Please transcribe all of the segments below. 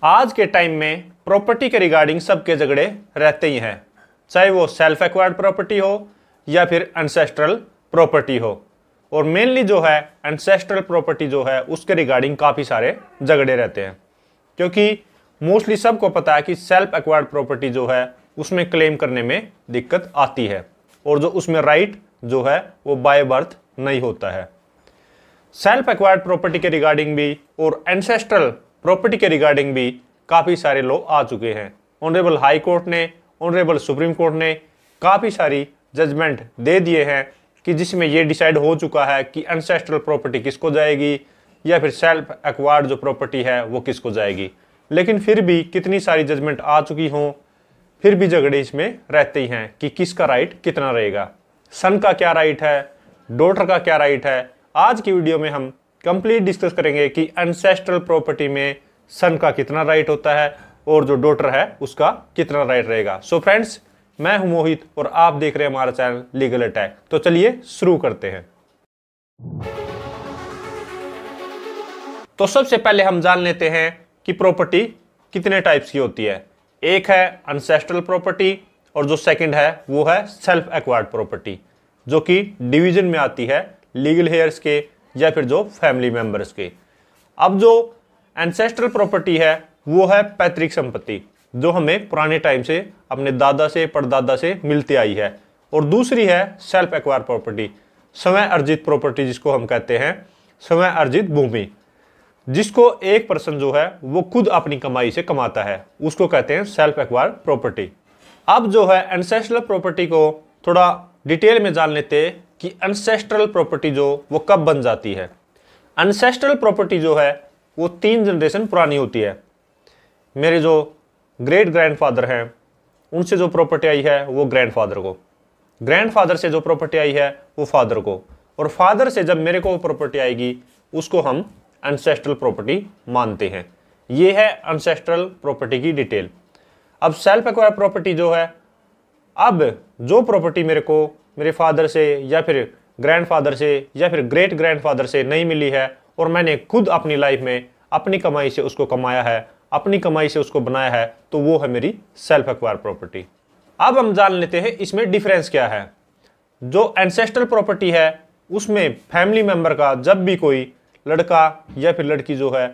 आज के टाइम में प्रॉपर्टी के रिगार्डिंग सबके झगड़े रहते ही हैं, चाहे वो सेल्फ एक्वायर्ड प्रॉपर्टी हो या फिर एंसेस्ट्रल प्रॉपर्टी हो। और मेनली जो है एंसेस्ट्रल प्रॉपर्टी जो है उसके रिगार्डिंग काफ़ी सारे झगड़े रहते हैं, क्योंकि मोस्टली सबको पता है कि सेल्फ एक्वायर्ड प्रॉपर्टी जो है उसमें क्लेम करने में दिक्कत आती है और जो उसमें राइट जो है वो बाय बर्थ नहीं होता है। सेल्फ एक्वायर्ड प्रॉपर्टी के रिगार्डिंग भी और एंसेस्ट्रल प्रॉपर्टी के रिगार्डिंग भी काफ़ी सारे लॉ आ चुके हैं। ऑनरेबल हाई कोर्ट ने, ऑनरेबल सुप्रीम कोर्ट ने काफ़ी सारी जजमेंट दे दिए हैं कि जिसमें ये डिसाइड हो चुका है कि एंसेस्ट्रल प्रॉपर्टी किसको जाएगी या फिर सेल्फ एक्वायर्ड जो प्रॉपर्टी है वो किसको जाएगी। लेकिन फिर भी कितनी सारी जजमेंट आ चुकी हों, फिर भी झगड़े इसमें रहते ही हैं कि किसका राइट कितना रहेगा, सन का क्या राइट है, डॉटर का क्या राइट है। आज की वीडियो में हम कंप्लीट डिस्कस करेंगे कि एंसेस्ट्रल प्रॉपर्टी में सन का कितना राइट होता है और जो डॉटर है उसका कितना राइट रहेगा। सो फ्रेंड्स, मैं हूं मोहित और आप देख रहे हैं हमारा चैनल लीगल अटैक। तो चलिए शुरू करते हैं। तो सबसे पहले हम जान लेते हैं कि प्रॉपर्टी कितने टाइप्स की होती है। एक है एंसेस्ट्रल प्रॉपर्टी और जो सेकंड है वो है सेल्फ एक्वायर्ड प्रॉपर्टी, जो कि डिवीजन में आती है लीगल हेयर्स के या फिर जो फैमिली मेंबर्स के। अब जो एंसेस्ट्रल प्रॉपर्टी है वो है पैतृक संपत्ति, जो हमें पुराने टाइम से अपने दादा से परदादा से मिलती आई है। और दूसरी है सेल्फ एक्वायर प्रॉपर्टी, स्वयं अर्जित प्रॉपर्टी, जिसको हम कहते हैं स्वयं अर्जित भूमि, जिसको एक पर्सन जो है वो खुद अपनी कमाई से कमाता है, उसको कहते हैं सेल्फ एक्वायर प्रॉपर्टी। अब जो है एंसेस्ट्रल प्रॉपर्टी को थोड़ा डिटेल में जान लेते हैं कि एंसेस्ट्रल प्रॉपर्टी जो वो कब बन जाती है। एंसेस्ट्रल प्रॉपर्टी जो है वो 3 जनरेशन पुरानी होती है। मेरे जो ग्रेट ग्रैंडफादर हैं उनसे जो प्रॉपर्टी आई है वो ग्रैंडफादर को, ग्रैंडफादर से जो प्रॉपर्टी आई है वो फादर को, और फादर से जब मेरे को प्रॉपर्टी आएगी उसको हम एंसेस्ट्रल प्रॉपर्टी मानते हैं। ये है एंसेस्ट्रल प्रॉपर्टी की डिटेल। अब सेल्फ एक्वायर प्रॉपर्टी जो है, अब जो प्रॉपर्टी मेरे को मेरे फादर से या फिर ग्रैंडफादर से या फिर ग्रेट ग्रैंडफादर से नहीं मिली है और मैंने खुद अपनी लाइफ में अपनी कमाई से उसको कमाया है, अपनी कमाई से उसको बनाया है, तो वो है मेरी सेल्फ एक्वायर प्रॉपर्टी। अब हम जान लेते हैं इसमें डिफरेंस क्या है। जो एंसेस्ट्रल प्रॉपर्टी है उसमें फैमिली मेंबर का जब भी कोई लड़का या फिर लड़की जो है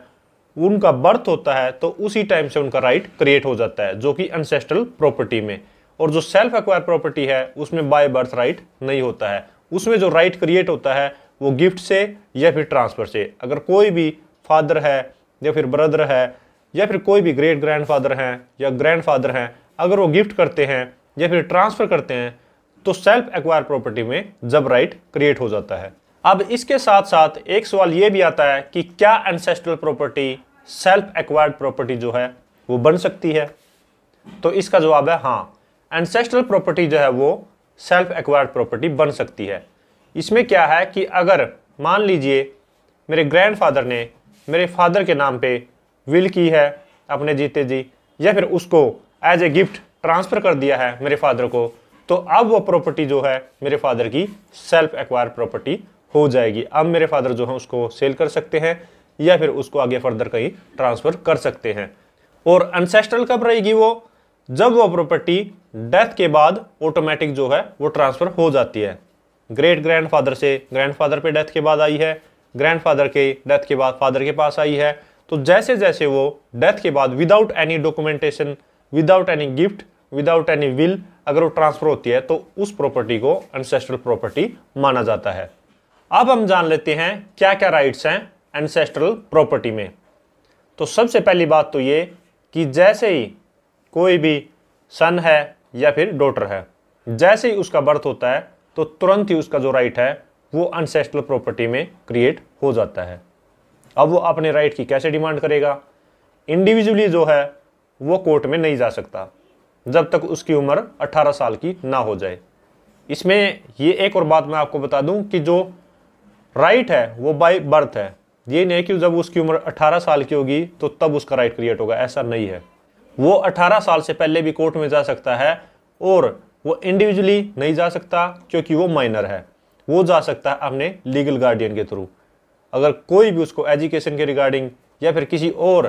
उनका बर्थ होता है तो उसी टाइम से उनका राइट क्रिएट हो जाता है, जो कि एंसेस्ट्रल प्रॉपर्टी में। और जो सेल्फ एक्वायर प्रॉपर्टी है उसमें बाय बर्थ राइट नहीं होता है, उसमें जो राइट क्रिएट होता है वो गिफ्ट से या फिर ट्रांसफर से। अगर कोई भी फादर है या फिर ब्रदर है या फिर कोई भी ग्रेट ग्रैंडफादर हैं या ग्रैंडफादर हैं, अगर वो गिफ्ट करते हैं या फिर ट्रांसफर करते हैं तो सेल्फ एक्वायर प्रॉपर्टी में जब राइट क्रिएट हो जाता है। अब इसके साथ साथ एक सवाल ये भी आता है कि क्या ancestral property self acquired property जो है वो बन सकती है। तो इसका जवाब है हाँ, एंसेस्ट्रल प्रॉपर्टी जो है वो सेल्फ एक्वायर्ड प्रॉपर्टी बन सकती है। इसमें क्या है कि अगर मान लीजिए मेरे ग्रैंडफादर ने मेरे फादर के नाम पे विल की है अपने जीते जी, या फिर उसको एज ए गिफ्ट ट्रांसफ़र कर दिया है मेरे फादर को, तो अब वो प्रॉपर्टी जो है मेरे फादर की सेल्फ एक्वायर प्रॉपर्टी हो जाएगी। अब मेरे फादर जो है उसको सेल कर सकते हैं या फिर उसको आगे फर्दर कहीं ट्रांसफ़र कर सकते हैं। और एंसेस्ट्रल कब रहेगी वो, जब वो प्रॉपर्टी डेथ के बाद ऑटोमेटिक जो है वो ट्रांसफ़र हो जाती है। ग्रेट ग्रैंडफादर से ग्रैंडफादर पे डेथ के बाद आई है, ग्रैंडफादर के डेथ के बाद फादर के पास आई है। तो जैसे जैसे वो डेथ के बाद without any documentation, without any gift, without any will अगर वो ट्रांसफ़र होती है तो उस प्रॉपर्टी को एंसेस्ट्रल प्रॉपर्टी माना जाता है। अब हम जान लेते हैं क्या क्या राइट्स हैं एंसेस्ट्रल प्रॉपर्टी में। तो सबसे पहली बात तो ये कि जैसे ही कोई भी सन है या फिर डॉटर है, जैसे ही उसका बर्थ होता है तो तुरंत ही उसका जो राइट है वो एंसेस्ट्रल प्रॉपर्टी में क्रिएट हो जाता है। अब वो अपने राइट की कैसे डिमांड करेगा, इंडिविजुअली जो है वो कोर्ट में नहीं जा सकता जब तक उसकी उम्र 18 साल की ना हो जाए। इसमें ये एक और बात मैं आपको बता दूं कि जो राइट है वो बाय बर्थ है, ये नहीं कि जब उसकी उम्र 18 साल की होगी तो तब उसका राइट क्रिएट होगा, ऐसा नहीं है। वो 18 साल से पहले भी कोर्ट में जा सकता है और वो इंडिविजुअली नहीं जा सकता क्योंकि वो माइनर है। वो जा सकता है अपने लीगल गार्डियन के थ्रू। अगर कोई भी उसको एजुकेशन के रिगार्डिंग या फिर किसी और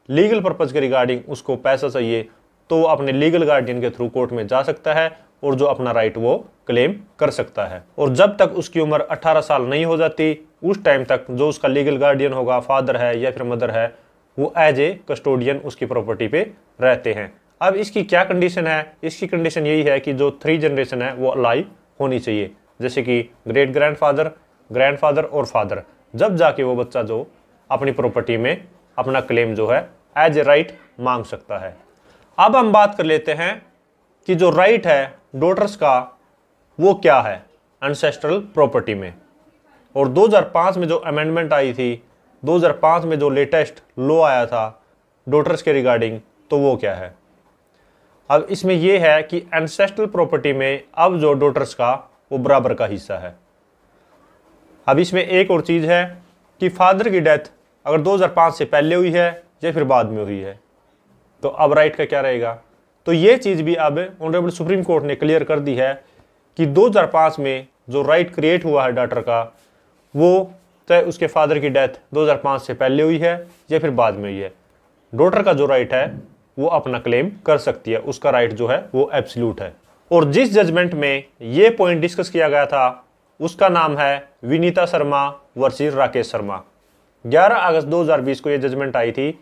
लीगल पर्पज़ के रिगार्डिंग उसको पैसा चाहिए तो वो अपने लीगल गार्डियन के थ्रू कोर्ट में जा सकता है और जो अपना राइट वो क्लेम कर सकता है। और जब तक उसकी उम्र 18 साल नहीं हो जाती उस टाइम तक जो उसका लीगल गार्डियन होगा, फादर है या फिर मदर है, वो एज ए कस्टोडियन उसकी प्रॉपर्टी पे रहते हैं। अब इसकी क्या कंडीशन है? इसकी कंडीशन यही है कि जो 3 जनरेशन है वो अलाइव होनी चाहिए, जैसे कि ग्रेट ग्रैंडफादर और फादर, जब जाके वो बच्चा जो अपनी प्रॉपर्टी में अपना क्लेम जो है एज ए राइट मांग सकता है। अब हम बात कर लेते हैं कि जो राइट है डॉटर्स का वो क्या है एंसेस्ट्रल प्रॉपर्टी में। और 2005 में जो अमेंडमेंट आई थी, 2005 में जो लेटेस्ट लॉ आया था डॉटर्स के रिगार्डिंग, तो वो क्या है? अब इसमें यह है कि एंसेस्ट्रल प्रॉपर्टी में अब जो डॉटर्स का वो बराबर का हिस्सा है। अब इसमें एक और चीज़ है कि फादर की डेथ अगर 2005 से पहले हुई है या फिर बाद में हुई है तो अब राइट का क्या रहेगा? तो ये चीज़ भी अब ऑनरेबल सुप्रीम कोर्ट ने क्लियर कर दी है कि 2005 में जो राइट क्रिएट हुआ है डॉटर का, वो चाहे उसके फादर की डेथ 2005 से पहले हुई है या फिर बाद में हुई है, डॉटर का जो राइट है वो अपना क्लेम कर सकती है, उसका राइट जो है वो एब्सोल्यूट है। और जिस जजमेंट में ये पॉइंट डिस्कस किया गया था उसका नाम है विनीता शर्मा वर्सेस राकेश शर्मा। 11 अगस्त 2020 को ये जजमेंट आई थी।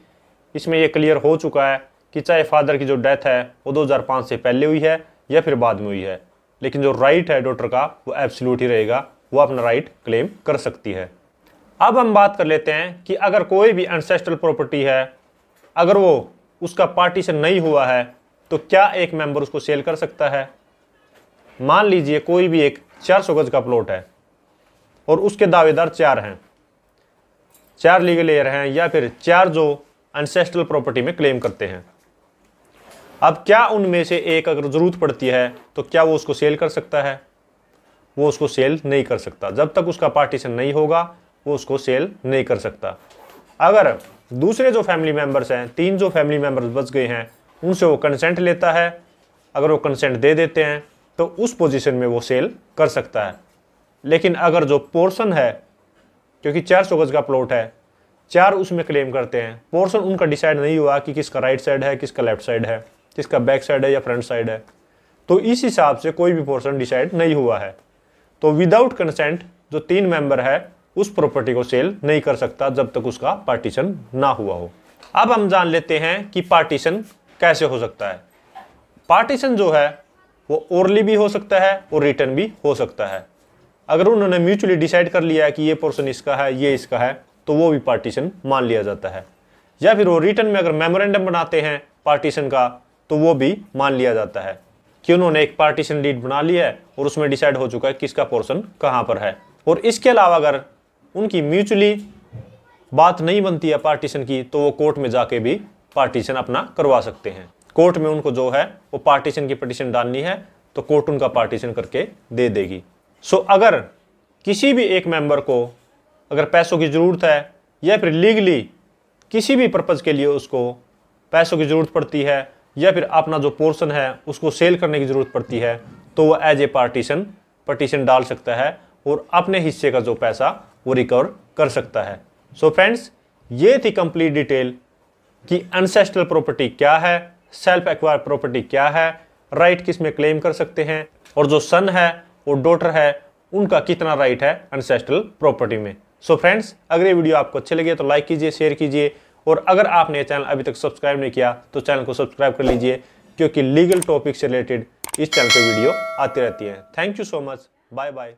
इसमें ये क्लियर हो चुका है कि चाहे फादर की जो डेथ है वो 2005 से पहले हुई है या फिर बाद में हुई है, लेकिन जो राइट है डॉटर का वो एब्सोल्यूट ही रहेगा, वो अपना राइट क्लेम कर सकती है। अब हम बात कर लेते हैं कि अगर कोई भी एंसेस्ट्रल प्रॉपर्टी है, अगर वो उसका पार्टीशन नहीं हुआ है तो क्या एक मेंबर उसको सेल कर सकता है? मान लीजिए कोई भी एक 400 गज का प्लॉट है और उसके दावेदार 4 हैं, 4 लीगल हेयर हैं या फिर 4 जो एंसेस्ट्रल प्रॉपर्टी में क्लेम करते हैं। अब क्या उनमें से एक अगर जरूरत पड़ती है तो क्या वो उसको सेल कर सकता है? वो उसको सेल नहीं कर सकता। जब तक उसका पार्टीशन नहीं होगा वो उसको सेल नहीं कर सकता। अगर दूसरे जो फैमिली मेंबर्स हैं, 3 जो फैमिली मेंबर्स बच गए हैं, उनसे वो कंसेंट लेता है, अगर वो कंसेंट दे देते हैं तो उस पोजीशन में वो सेल कर सकता है। लेकिन अगर जो पोर्शन है, क्योंकि 400 गज का प्लॉट है, 4 उसमें क्लेम करते हैं, पोर्शन उनका डिसाइड नहीं हुआ कि किसका राइट साइड है, किसका लेफ्ट साइड है, किसका बैक साइड है या फ्रंट साइड है, तो इस हिसाब से कोई भी पोर्शन डिसाइड नहीं हुआ है, तो विदाउट कंसेंट जो 3 मेंबर है उस प्रॉपर्टी को सेल नहीं कर सकता जब तक उसका पार्टीशन ना हुआ हो। अब हम जान लेते हैं कि पार्टीशन कैसे हो सकता है। पार्टीशन जो है वो ओरली भी हो सकता है और रिटन भी हो सकता है। अगर उन्होंने म्यूचुअली डिसाइड कर लिया है कि ये पोर्शन इसका है, ये इसका है, तो वो भी पार्टीशन मान लिया जाता है। या फिर वो रिटन में अगर मेमोरेंडम बनाते हैं पार्टीशन का तो वो भी मान लिया जाता है कि उन्होंने एक पार्टीशन डीड बना लिया है और उसमें डिसाइड हो चुका है किसका पोर्शन कहाँ पर है। और इसके अलावा अगर उनकी म्यूचुअली बात नहीं बनती है पार्टीशन की तो वो कोर्ट में जाके भी पार्टीशन अपना करवा सकते हैं। कोर्ट में उनको जो है वो पार्टीशन की पिटीशन डालनी है तो कोर्ट उनका पार्टीशन करके दे देगी। सो अगर किसी भी एक मेंबर को अगर पैसों की ज़रूरत है या फिर लीगली किसी भी पर्पज़ के लिए उसको पैसों की ज़रूरत पड़ती है या फिर अपना जो पोर्शन है उसको सेल करने की ज़रूरत पड़ती है तो वो एज ए पटिशन डाल सकता है और अपने हिस्से का जो पैसा वो रिकवर कर सकता है। सो फ्रेंड्स, ये थी कंप्लीट डिटेल कि एंसेस्ट्रल प्रॉपर्टी क्या है, सेल्फ एक्वायर प्रॉपर्टी क्या है, राइट किस में क्लेम कर सकते हैं और जो सन है और डॉटर है उनका कितना राइट है एंसेस्ट्रल प्रॉपर्टी में। सो फ्रेंड्स, अगर ये वीडियो आपको अच्छे लगे तो लाइक कीजिए, शेयर कीजिए और अगर आपने चैनल अभी तक सब्सक्राइब नहीं किया तो चैनल को सब्सक्राइब कर लीजिए क्योंकि लीगल टॉपिक से रिलेटेड इस चैनल पर वीडियो आती रहती है। Thank you so much, bye bye.